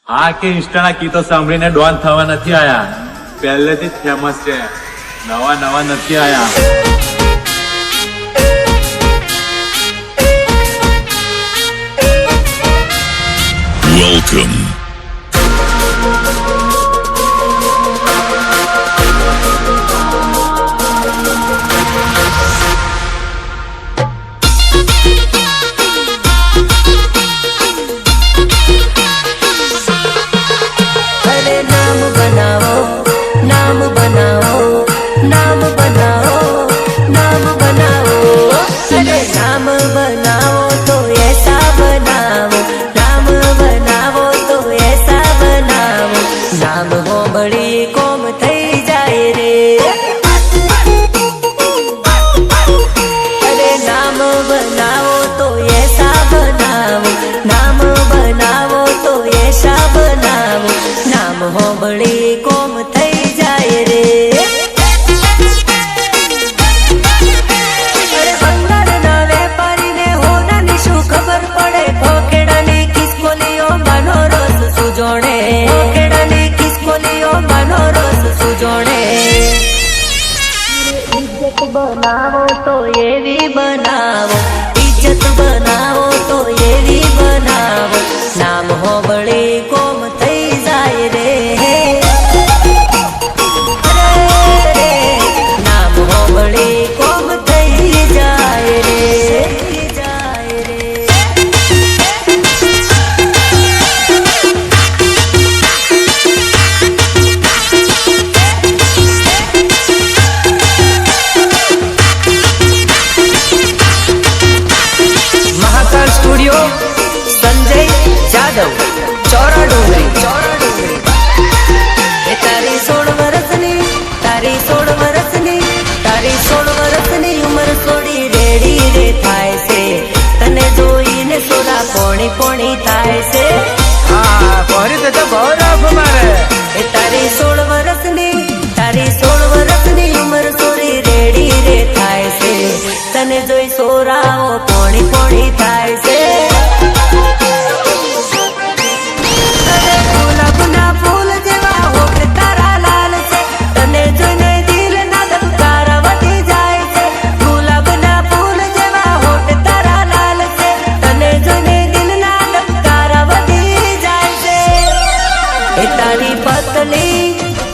હા કે ઇન્સ્ટાના ગીતો સાંભળીને ડોન થવા નથી આયા, પહેલેથી જ ફેમસ છે, નવા નથી આયા. Welcome. बनावो तो ये भी बनावो, इज्जत बनावो तो ये भी बनावो, नाम हो बड़ी कोम थई जाए रे, नाम हो बड़ी कोम थई जाए रे. स्टूडियो संजय जादव चौरा डोंगरी. तारी 16 वर्षनी उमर थोड़ी रेडी रे थाय से, तने जोईने सोला पोणी पोणी थाय से. हाँ कोरी तो गौरव मारे. तारी 16 वर्षनी उमर थोड़ी रेडी रे थाय से, तने जोई सोराओ पोणी पोणी थाय से.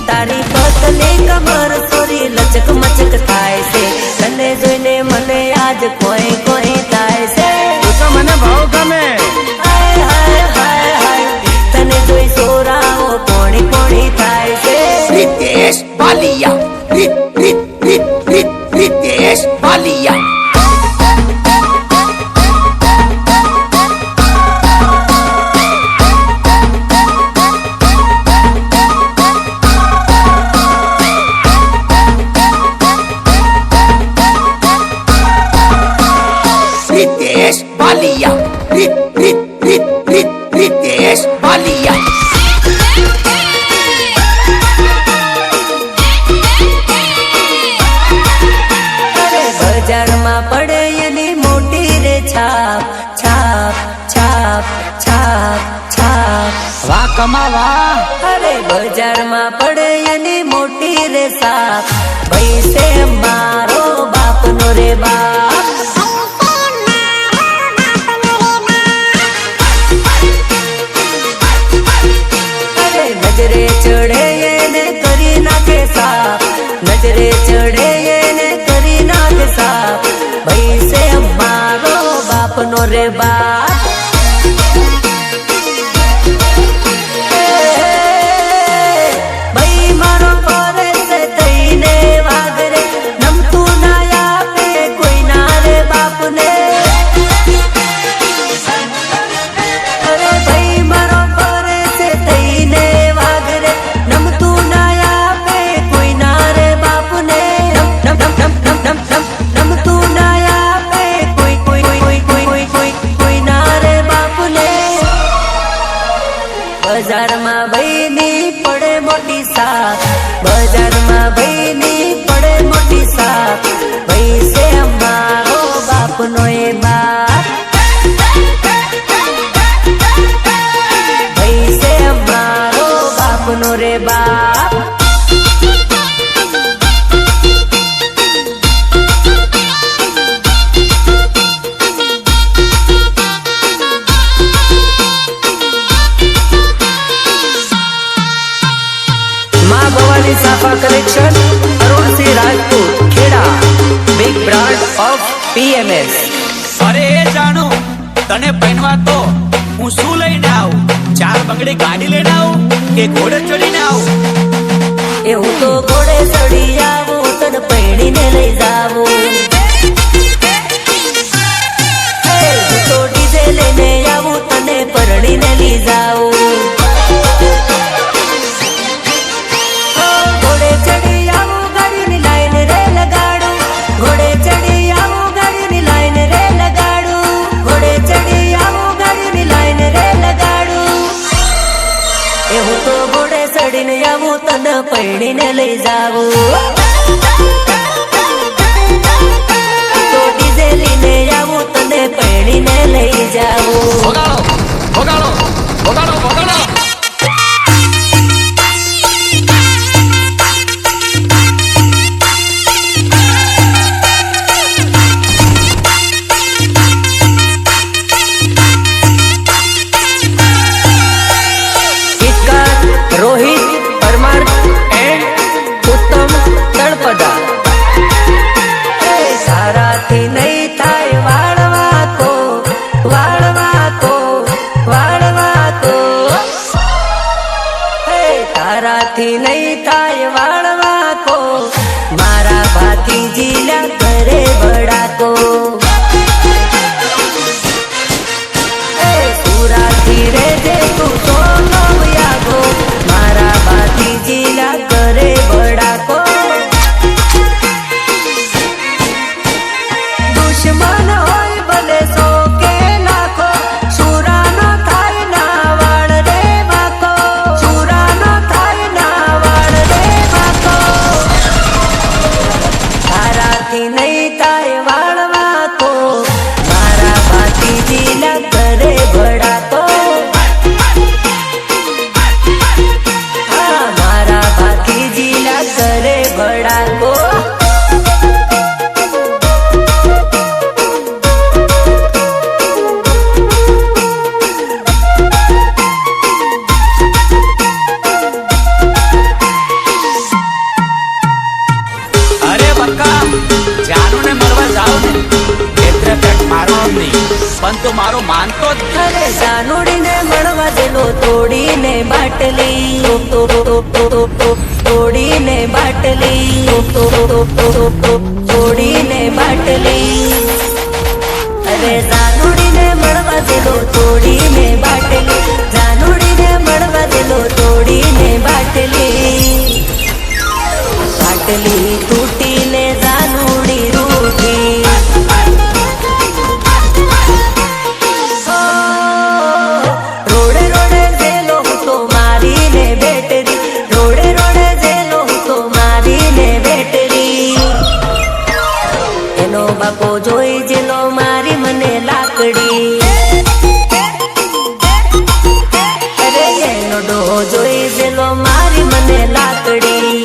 તારી પતલી કમર થોડી લચક મચક થાય છે, તને જોઈને મને આજ કોઈ કોઈ થાય છે. તું તો મને બહુ ગમે. હાય હાય હાય હાય, તને જોઈ સોરાઓ પોણી પોણી થાય છે. रितेश बालिया. रितेश बालिया. रितेश बालिया. रितेश बालिया. બજારમાં પડે એની મોટી રે છાપ છાપ છાપ છાપ છાપ. વાહ કમાવા. અરે બજારમાં પડે એની મોટી રે સાપ, ભાઈ છે મારો બાપનો રે બાપ. અરે નજરે ચડે એને કરી નાખે સાપ, નજરે ચડે એને કરી નાખે સાપ, ભાઈ છે મારો બાપનો રે બાપ. ભાઈ મારો કરે છે થઈને વાગરે, નમતું ના આપે કોઈ ના રે બાપને. અરે ભાઈ મારો કરે છે થઈને વાગરે, નમતું ના આપે કોઈ ના રે બાપને. નમતું ના આપે કોઈ કોઈ કોઈ કોઈ કોઈ કોઈ કોઈ ના રે બાપને. બજારમાં ભાઈની પડે મોટી સાપ, બજારમાં ભાઈની પડે મોટી સાપ, ભાઈ છે મારો બાપનો એ બાપ, ભાઈ છે બાપનો રે બાપ. Maa Bhavani Safa collection, Arunsinh Rajput, Kheda. Big brand of PMS. અરે જાણો તને પહેરવા તો હું શું લઈને આવું? 4 બંગડી ગાડી લઈને આવું કે ઘોડે ચડીને આવું? એ હું તો ઘોડે ચડી આવું, તને પૈણીને લઈ જાવું. હું તો ડીજે લઈને આવું, તને પરણીને લઈ જાવું. ઘોડે ચડી આવું, ગાડીની લાઈન રે લગાડું. ઘોડે ચડી આવું, ગાડીની લાઈન રે લગાડું. ઘોડે ચડી આવું, ગાડીની લાઈન રે લગાડું. એ હું તો ઘોડે ચડીને આવું, તને પૈણીને લઈ જાવું. તો ડીજે લઈને આવું, તને પૈણીને લઈ જાવું. વગાડો વગાડો વગાડો વગાડો. ગીતકાર રોહિત પરમાર એન્ડ ઉત્તમ તળપદા. સારાથી નહીં થાય વાળવા તો, વાળવા તો, વાળવા તો. તારાથી નહીં થાય વાળવા તો, મારા ભાતીજીના ઘરે વડાકો. સુરાથી રે જે તું તો નવ્યાગો, મારા ભાતીજીના ઘરે વડાકો. દુશ્મન હોય ભલે 100 કે લાખો, સુરાનો થાય ના વાળ રે વાકો. સુરાનો થાય ના વાળ રે વાકો. તારાથી નહીં થાય વાળ વાકો, મારા ભાતીજીના ઘરે ભડાકો. હા, મારા ભાતીજીના ઘરે ભડાકો. અરે બક્કા જાનુને મળવા જાવ ને એટલે પેટ મારો નહીં, પણ તું મારો માનતો જ નહીં. અરે જાનુડીને મળવા દેલો, તોડીને બાટલી. તોડીને બાટલી. તોડીને બાટલી. અરે જાનુડીને મળવા દેલો, તોડીને બાટલી. જાનુડીને મળવા દેલો, તોડીને બાટલી. બાટલી તૂટીને જાનુડી રૂઠી. રોડે રોડે જેલો હું તો મારીને બેટરી. રોડે રોડે જેલો હું તો મારીને બેટરી. એનો બાપો જોઈ જેલો મારી મને લાકડી. અરે એનો ડોહો જોઈ જેલો મારી મને લાકડી.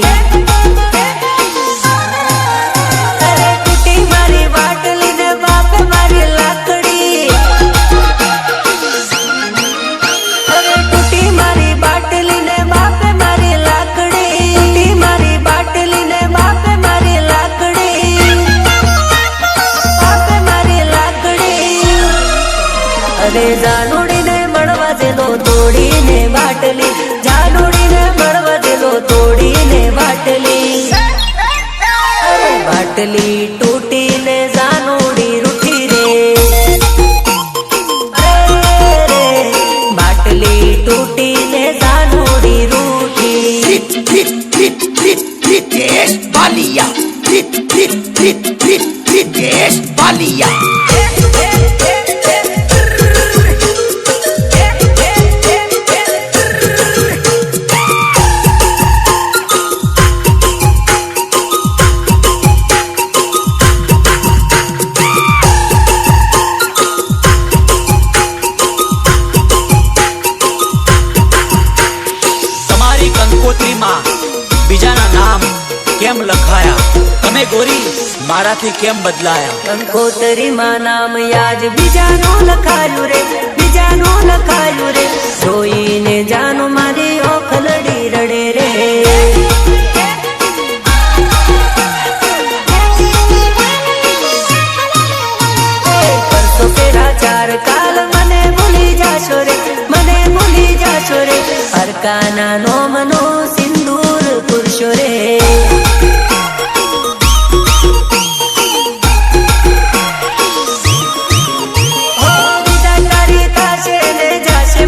અરે તૂટી મારી બાટલી ને બાપે મારી લાકડી. અરે તૂટી મારી બાટલી ને બાપે મારી લાકડી. તૂટી મારી બાટલી ને બાપે મારી લાકડી. બાપે મારી લાકડી. અરે જાનુડીને મળવા જેલો, તોડીને બાટલી. જાનુડીને મળવા જેલો, તોડીને બાટલી. અરે બાટલી તૂટીને જાનુડી રૂઠી રે. અરે બાટલી તૂટીને જાનુડી રૂઠી. Ritesh Balia. Ritesh Balia. કંકોત્રીમાં બીજાના નામ કેમ લખાયા? તમે ગોરી મારાથી કેમ બદલાયા? કંકોતરીમાં નામ યાજ બીજાનું લખાયું રે, બીજાનું લખાયું રે. જોઈને જાનું મારી ઓખલડી રડે રે. પરસો પેરા ચાર કાલ મને ભૂલી જાશો રે, મને ભૂલી જાશો રે. હરકાના નોમનો સિંદૂર પુરુષો રે.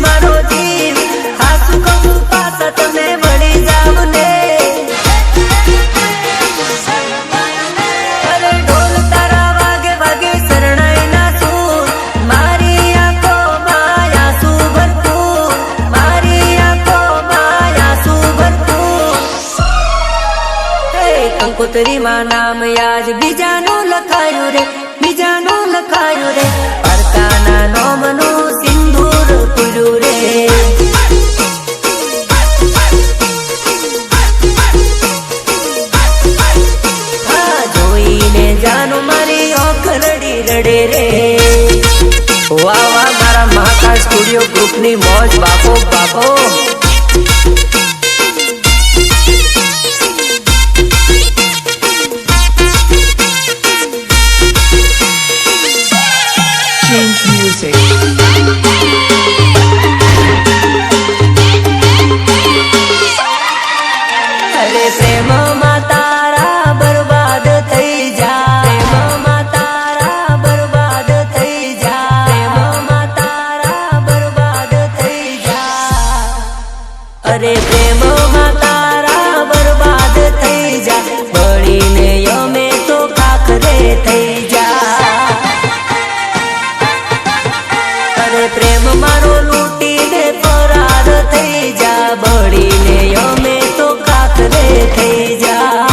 મારો જીવ હાસુ કહું પાછા તમે વળી જાવ ને. અરે ઢોલ તારા વાગે વાગે શરણાઈ ના સૂર. મારી આંખો માયા સુ ભરપૂર, મારી આંખો માયા સુ ભરપૂર. કંકોત્રીમાં નામ યાજ બીજાનું લખાયું રે, બીજાનું લખાયું રે. પરકાના નોમનું સિંદૂર પૂર્યું રે. હા જોઈને જાનું મારી ઓખલડી રડે રે. વાહ વાહ મારા મહાકાળ સ્ટુડિયો ગ્રુપની મોજ બાપો બાપો. Change music. અરે પ્રેમમાં તારા બરબાદ થઈ જા, પ્રેમમાં તારા બરબાદ થઈ જા, પ્રેમમાં તારા બરબાદ થઈ જા. અરે પ્રેમમાં તારા બરબાદ થઈ જા. બળીને યમે તો કાકરે થઈ જા. અરે પ્રેમ મારો લૂટીને ફરાર થઈ જા. બળીને યમે તો કાકરે થઈ જા.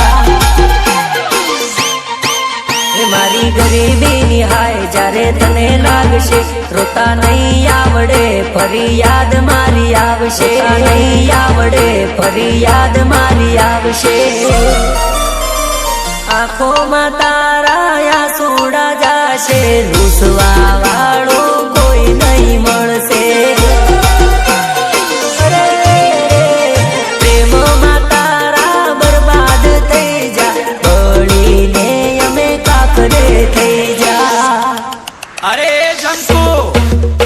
મારી ગરીબીની હાય જ્યારે તને લાગશે, રોતા નહીં આવડે ફરી યાદ મારી આવશે. નહીં આવડે ફરી યાદ મારી આવશે. આંખોમાં તારા આંસુડા જાશે. રૂસવા વાળો કોઈ નહીં મળશે. પ્રેમમાં તારા બરબાદ થઈ જા. બળીને અમે કાકરે થઈ જા. અરે જંતુ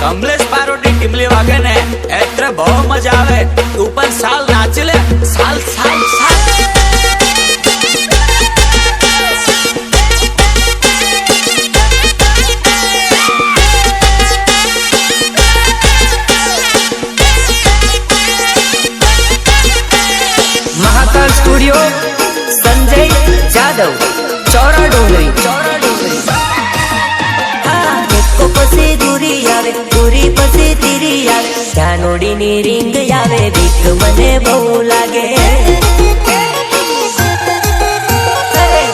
કમલેશ પારોટી ટીમલી વાગે ને એટલે બહુ મજા આવે. તું પણ સાલ નાચી લે, સાલ સાલ સાલ. મહાકાળ સ્ટુડિયો સંજય જાદવ ચોરા ડુંગરી. એકો પછી દૂરી આવે, દૂરી પછી તીરી આવે. જાનોડીની રીંગ આવે, બીક મને બહુ લાગે.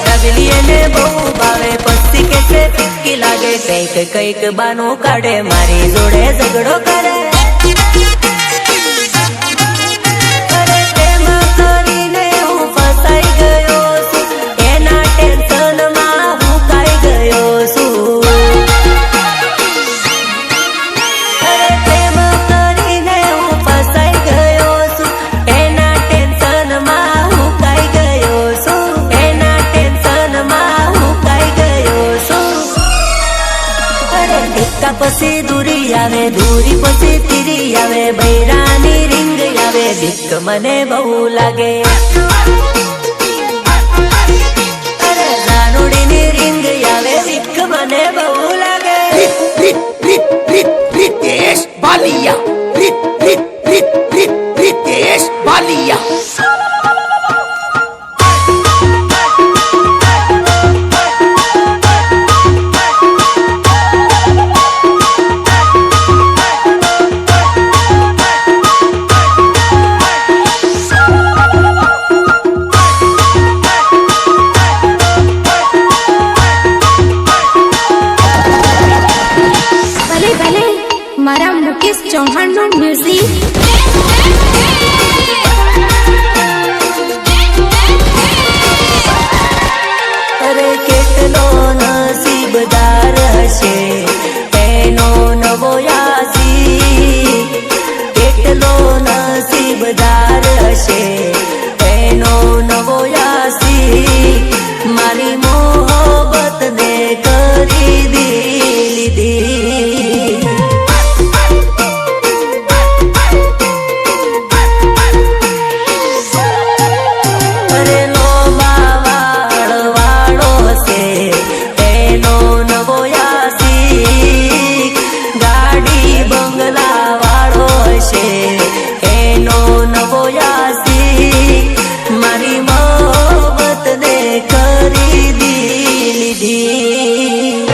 ડગલી એને બહુ ભાવે, પછી કેસે ફિક્કી લાગે. કઈક કઈક બાનું કાઢે, મારી જોડે ઝઘડો કરે. પછી દૂરી આવે, દૂરી પછી તીરી આવે. બૈરાની રીંગ આવે, બીક મને બહુ લાગે. અરે જાનુડીની રીંગ આવે, બીક મને બહુ લાગે. રીતેશ બાલિયા, રીતેશ બાલિયા. મારા મુકેશ ચૌહાણનું મ્યુઝિક. નવોયાસી મારી મોહબ્બત ને ખરીદી લીધી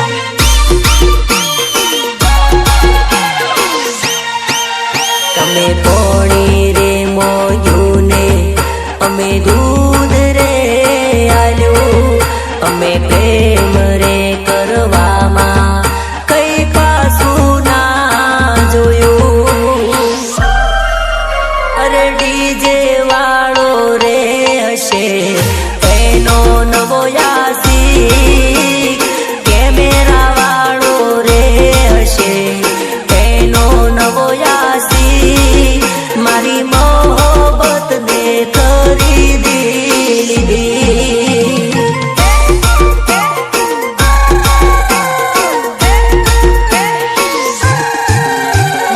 તમે પોણી રે મોયું ને અમે દૂધ રે આલ્યું અમે પ્રેમ રે કરવામાં કઈ પાછું ના જોયું અરે ડીજે વાળો રે હશે એનો નવોયાસી કેમેરા વાળો રે હશે એનો નવોયાસી મારી મોહબ્બત ને ખરીદી લીધી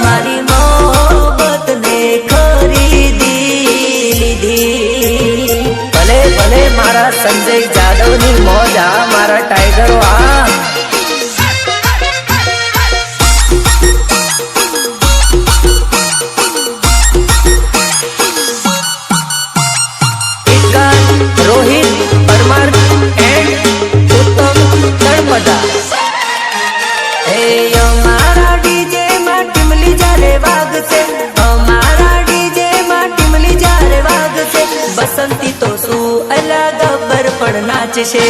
મારી મોહબ્બત ને ખરીદી લીધી ભલે ભલે મારા સંજય જાદવ ની મોજ આ મારા ટાઈગરો આ રોહિત પરમાર એન્ડ ઉત્તમ તળપદા એ અમારા ડીજે માં ટીમલી જારે વાગશે અમારા ડીજે માં ટીમલી જારે વાગશે બસંતી તો શું અલા ગબ્બર પણ નાચશે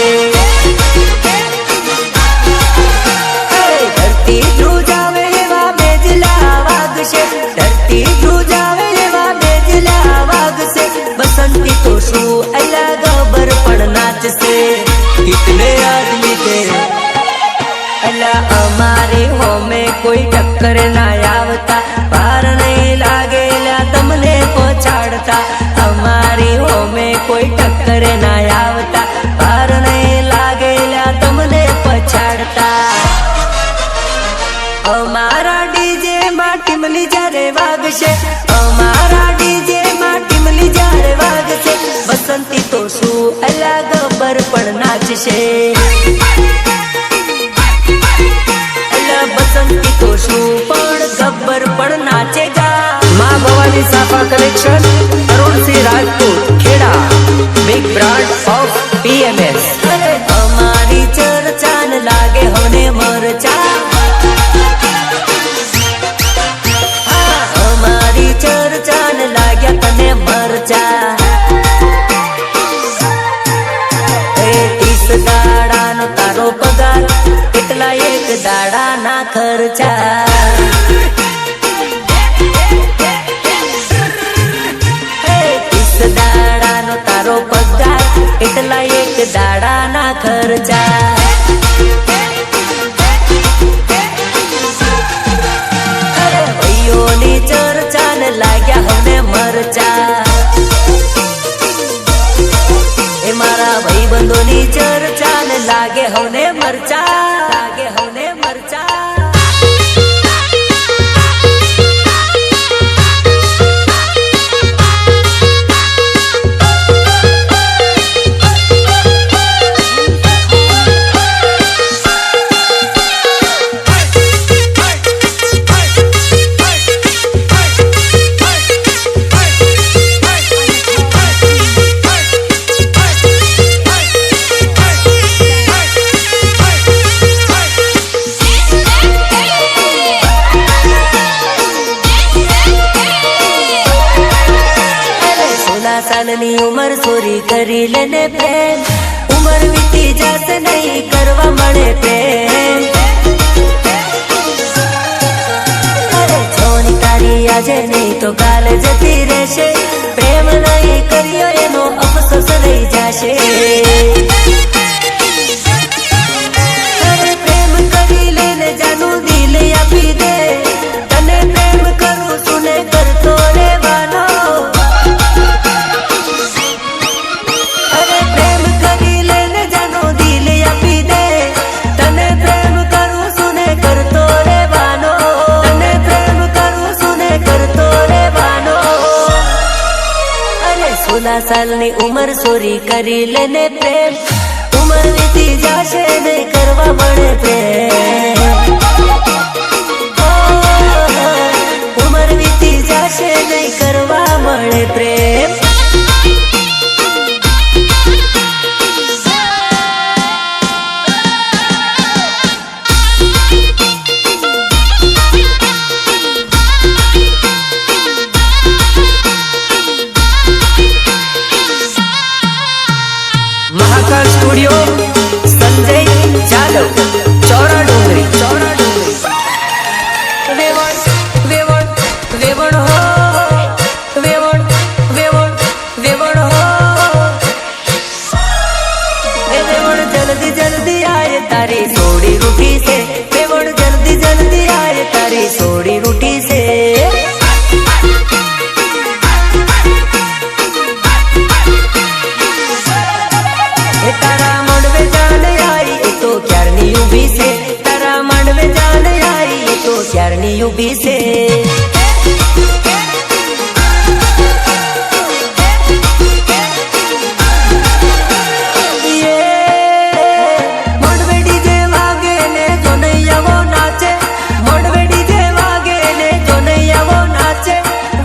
ધરતી ધ્રુજાવે એવા મેજલા વાગશે ધરતી ધ્રુજાવે એવા મેજલા વાગશે बसंती तो शू अलग बर पण नाचसे कितने आदमी थे अल्लाह हमारे हो में कोई टक्कर ना आवता पार नहीं लागेला तमने पछाड़ता हमारी हो में कोई टक्कर ना आवता पार नहीं लागेला तमने पछाड़ता અમારા ડીજે માં ટીમલી જારે વાગશે અમારા ડીજે માં ટીમલી જારે વાગશે બસંતી તો શું અલા ગબ્બર પણ નાચશે અલા બસંતી તો શું પણ ગબ્બર પણ નાચેગા Maa Bhavani Safa collection Arunsinh Rajput Kheda big brand of PMS અમારી ચર્ચાન લાગે હોને મરચા ચર્ચાન લાગ્યા તને મરચા 30 દાડાનો તારો પગાર એટલા એક દાડાના ખર્ચા 30 દાડાનો તારો પગાર એટલા એક દાડાના ખર્ચા ની ચર્ચાન લાગ્યા હવે મરચા એ મારા ભાઈ બંધોની ચર્ચાન લાગે હવે મરચા લાગે હવે મરચા સાલની ઉમર સોરી કરી લેને પ્રેમ ઉમર વીતી જશે નહીં કરવા મળે પ્રેમ અરે છોની તારી આજે નહીં તો કાલે જતી રહેશે પ્રેમ નહીં કર્યો એનો અફસોસ રહી જશે અરે પ્રેમ કરી લેને જાનું દિલ આપી દે તને પ્રેમ કરું સુને કરતો રહેવાનો સાલની ઉમર સોરી કરી લેને પ્રેમ ઉમર વીતી જશે નહીં કરવા મળે પ્રેમ ઉમર વીતી જાય કશે નહીં કરવા મળે પ્રેમ. મહાકાલ સ્ટુડિયો, સંજય જાદવ, ચોરા ડુંગરી. વેવણ વેવણ વેવણ હો, વેવણ વેવણ વેવણ હો. એ વેવણ જલ્દી જલ્દી આય તારી સોડી રૂઠી છે. વેવણ જલ્દી જલ્દી આય તારી સોડી રૂઠી છે. તારા માંડવે જાન આઈ એ તો ક્યારની ઊભી છે. તારા માંડવે જાન આઈ એ તો ક્યારની ઊભી છે. માંડવે ડીજે વાગે ને જોનૈયાઓ નાચે. માંડવે ડીજે વાગે ને જોનૈયાઓ નાચે.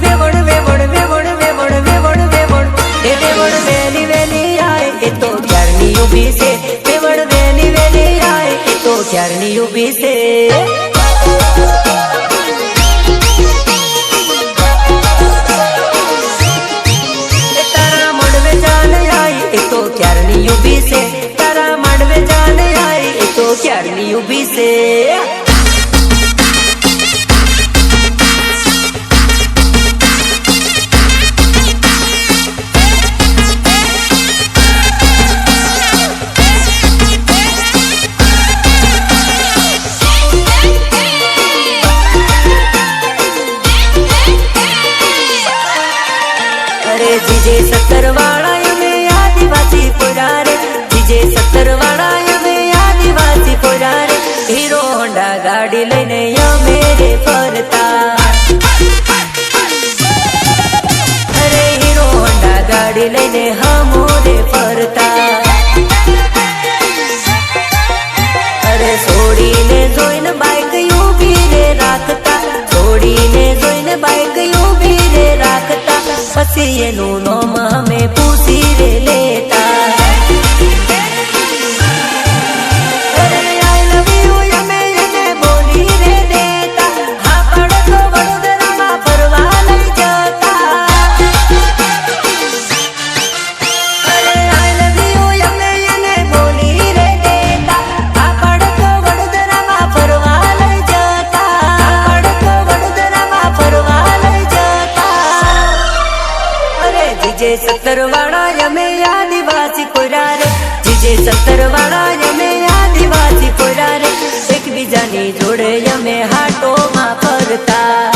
વેવણ વેવણ વેવણ વેવણ વેવણ વેવણ. એ વેવણ વેલી વેલી આય એ તો ક્યારની ઊભી છે. વેવણ વેલી વેલી આય એ તો ક્યારની ઊભી છે. તારા માંડવે જાન આઈ એ તો ક્યારની ઊભી છે. તારા માંડવે જાન આઈ એ તો ક્યારની ઊભી છે. અરે જીજે 17 વાળા અમે આદિવાસી પોરા રે. જીજે 17 વાળા અમે આદિવાસી પોરા રે. હીરો હોન્ડા ગાડી લઈને અમે રે ફરતા. અરે હીરો હોન્ડા ગાડી લઈને હમો રે ફરતા. અરે છોડીને જોઈને બાઈક ઊભી રે રાખતા. છોડીને જોઈને બાઈક ઊભી રે રાખતા. પછી એનું નામ અમે પૂછી રે લેતા. અરે આઈ લવ યુ અમે એને બોલી રે દેતા. હા પણ તો વડોદરામાં ફરવા લઈ જતા. અરે આઈ લવ યુ અમે એને બોલી રે દેતા. હા પણ તો વડોદરામાં ફરવા લઈ જતા. હા પણ તો વડોદરામાં ફરવા લઈ જતા. અરે જીજે 17 વાળા અમે આદિવાસી પોરા રે. જીજે 17 વાળા અમે આદિવાસી પોરા રે. એકબીજાની જોડે અમે હાટોમાં ફરતા.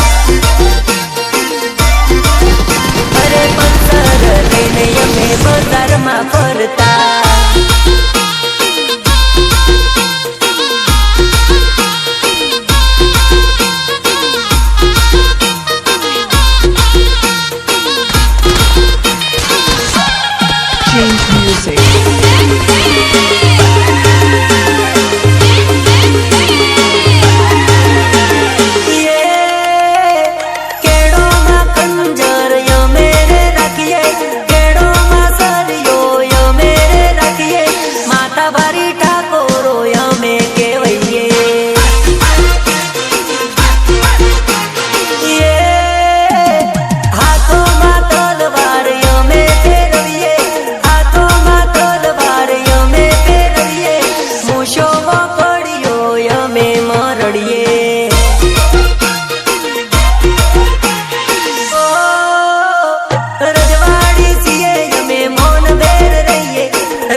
અરે પંચર લઈને અમે બજારમાં ફરતા. Change music. કેડોમાં ખંજર અમે રે રાખીએ. કેડોમાં સરિયો અમે રે રાખીએ. માતા ભારી ઠાકોરો અમે કહેવાઈએ. હાથોમાં તલવાર અમે ફેરવીએ. હાથોમાં તલવાર અમે ફેરવીએ. મૂછોમાં પડ્યો અમે મરડીએ. રજવાડી છીએ અમે મૌન બેર રહીએ.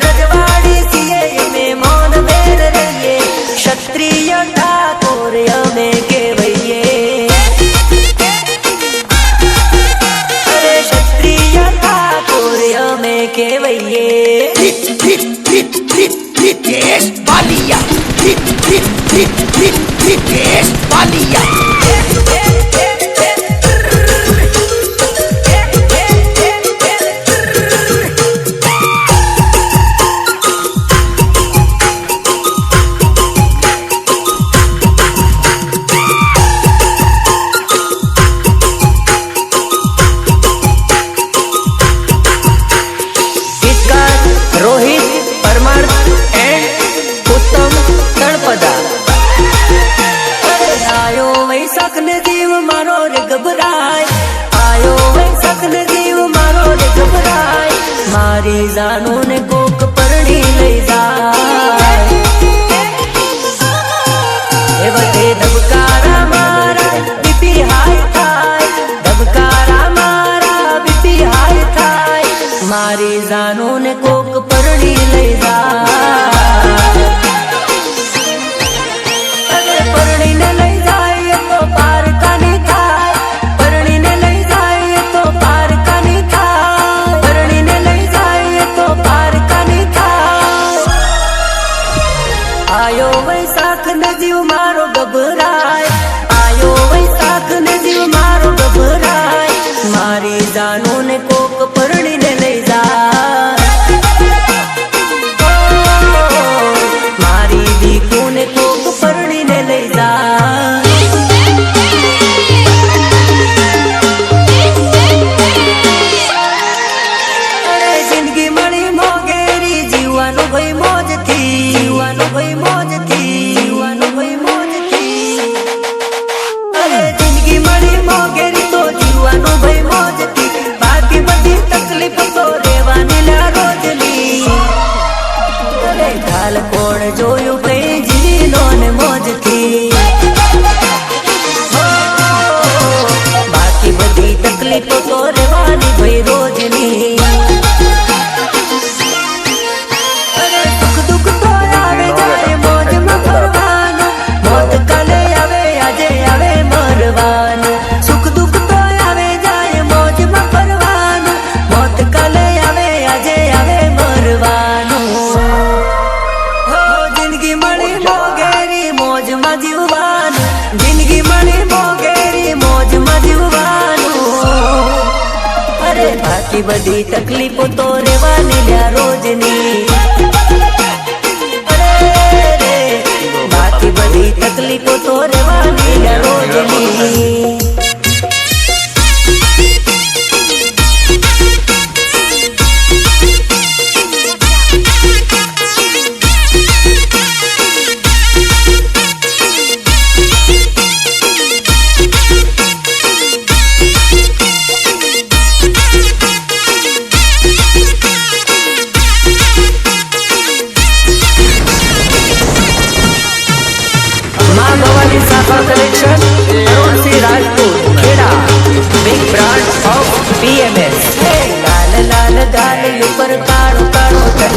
રજવાડી છીએ અમે મૌન બેર રહીએ. ક્ષત્રિય ઠાકોર અમે કહેવાઈએ. અરે ક્ષત્રિય ઠાકોર અમે કહેવાઈએ. મારી જાનું ને કોક પરણી લઈ જાય એ વખતે ધબકારા મારા બીપી હાઈ થાય ધબકારા મારા બીપી હાઈ થાય મારી જાનું ને કોક પરણી લઈ જાય અરે પરણીને લઈ જાય તો પારકાની થાય પરણીને લઈ જાય તો પારકાની થાય પરણીને લઈ જાય તો પારકાની થાય આયો વૈશાખ ને જીવ મારો ગભરાય આયો વૈશાખ ને જીવ મારો ગભરાય મારી જાનું ને કોક પરણીને લઈ જાય મારી દીકું ને કોક પરણીને લઈ જાય અરે જિંદગી મળી મોગેરી જીવવાનું ભાઈ મોજથી જીવવાનું ભાઈ મોજથી જીવવાનું ભાઈ મોજથી અરે જિંદગી મળી મોગેરી તો જીવવાનું ભાઈ મોજથી બાકી બધી તકલીફ તો રહેવાની લ્યા રોજની અરે કાલ કોણ જોયું કઈ જીવી લો ને મોજથી બાકી બધી તકલીફ તો રહેવાની ભાઈ રોજની અરે સુખ દુઃખ તો આવે જાય મોજમાં ફરવાનું મોત કાલે આવે આજે આવે મરવાનું સુખ દુઃખ તો આવે જાય મોજમાં ફરવાનું મોત કાલે આવે આજે આવે મરવાનું હો જિંદગી મળી મોગેરી મોજમાં જીવવાનું જિંદગી મળી મોગેરી મોજમાં જીવવાનું અરે બાકી બધી તકલીફો તો રહેવાની લ્યા રોજની અરે રે બાકી બધી તકલીફો તો રહેવાની લ્યા રોજની Maa Bhavani Safa collection Arunsinh Rajput Kheda big brand of PMS लाल लाल गाल ऊपर काळो काळो तल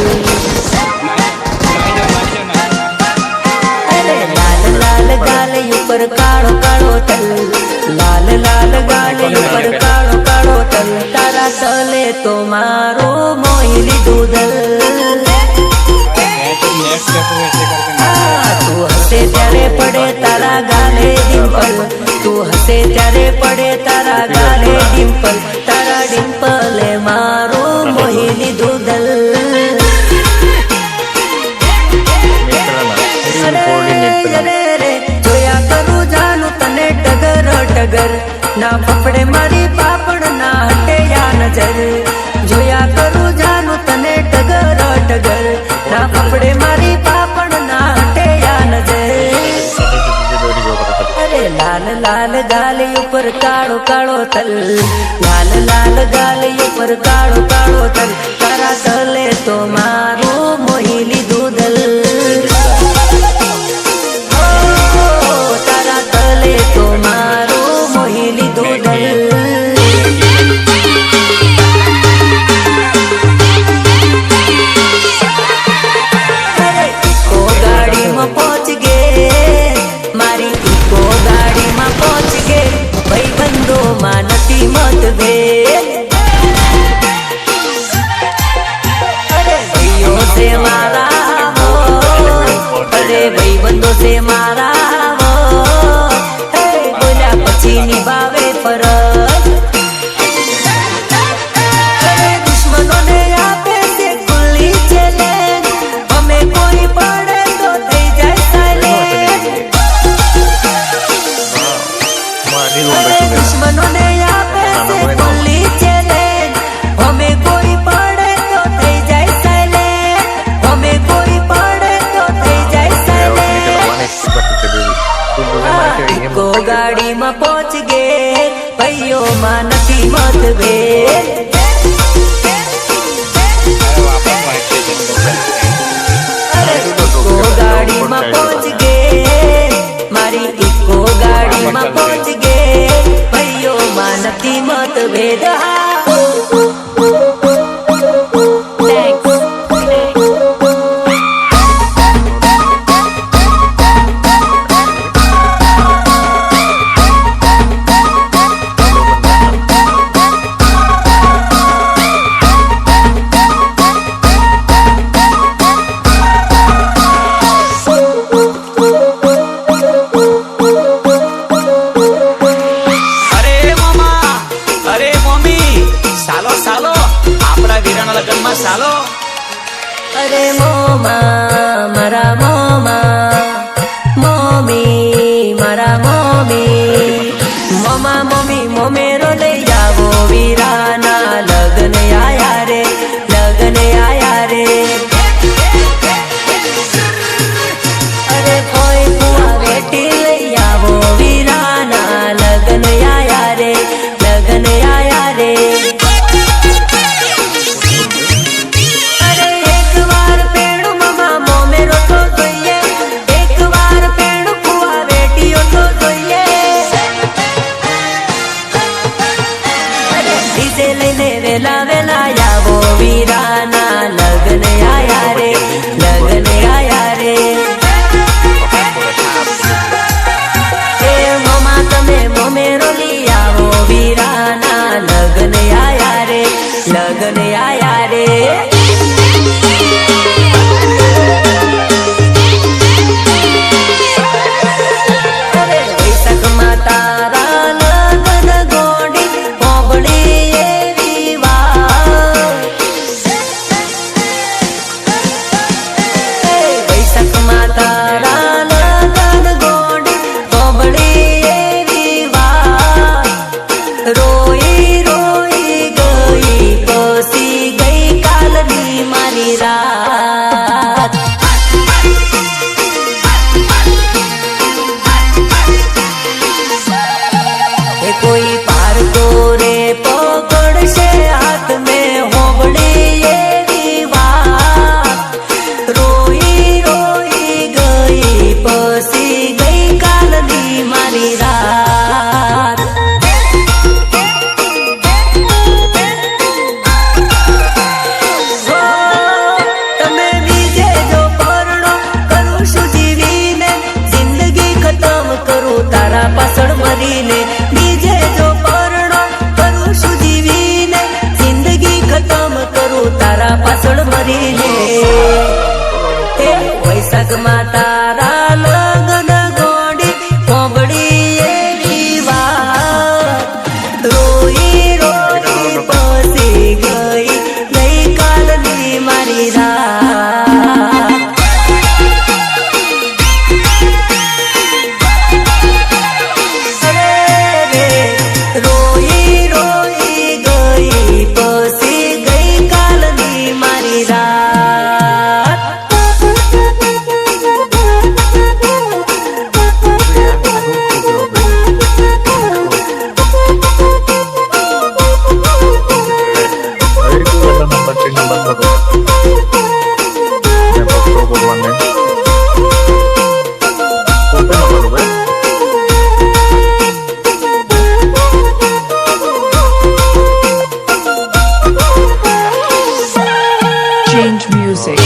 अरे लाल लाल गाल ऊपर काळो काळो तल लाल लाल गाल ऊपर काळो काळो तल तारा तले तो मारो मोहिनी दूधल तू हसे त्यारे पड़े तारा गाले डिंपल तू हसे त्यारे पड़े तारा गाले डिंपल तारा डिंपल मारो मोहिनी दूधल अरे रे जोया करू जानू तने टगर टगर ना पपड़े मारी पापड़ ना हटे या नजर जोया करू जानू तने टगर टगर ना पपड़े मारी पापड़ ना हटे या नजर अरे लाल लाल गाल ऊपर काळो काळो तल लाल लाल गाल ऊपर काळो काळो तल तारा तले तो मारो मोहिनी दूधल तारा तले तो मारो मोहिनी दूधल पहुंच गे मारी इको गाड़ी में पहुंच गे भाई बंदो मानती मत भे ભેદ હા અરે મામા, અરે મમ્મી, સાલો સાલો આપણા વીરાના લગ્નમાં સાલો. અરે મોમા મારા મોમા મોમી મારા મોમી મોમા મોમી મોમેરો લઈ જાવો વીરાના લગ્ન આયા રે લગ્ન આયા રે અરે કોઈ કુવા બેટી લઈ આવો વીરાના લગ્ન આયા રે લગ્ન આયા રે અરે એકવાર પેણું મમા મોમેરો તો જોઈએ એકવાર પેણું કુવા બેટીઓ તો જોઈએ અરે ડીજે લઈને વેલા વેલા આવો વીરાના લગ્ન આયા રે લગ્ન આયા રે એ મમા તમે મોમેરો લઈ આવો વીરાના લગ્ન આયા રે લગ્ન આયા રે અરે વૈશાખમાં તારા લગ્ન ગોડી પોગળી એવી વાત એ વૈશાખમાં તારા લગ્ન ગોડી પોગળી એવી વાત રોઈ રોઈ ગઈ પછી ગઈ કાલની મારી રાત એ કોઈ પારકો રે પકડશે હાથ મેં હોબળી એવી વાત રોઈ રોઈ ગઈ પછી ગઈ કાલની મારી રાત તમે બીજે જો પરણો કરું છું જીવીને જિંદગી ખતમ કરું તારા પાછળ મરીને બીજે જો પરણો કરું છું જીવીને જિંદગી ખતમ કરું તારા પાછળ મરીને એ વૈશાખમાં તારા લગ્ન ગોડી પોગળી એવી વાત રોઈ રોઈ પછી ગઈ ગઈ કાલની મારી રાત અરે રે રોઈ રોઈ ગઈ પછી ગઈ કાલની મારી રાત Change music.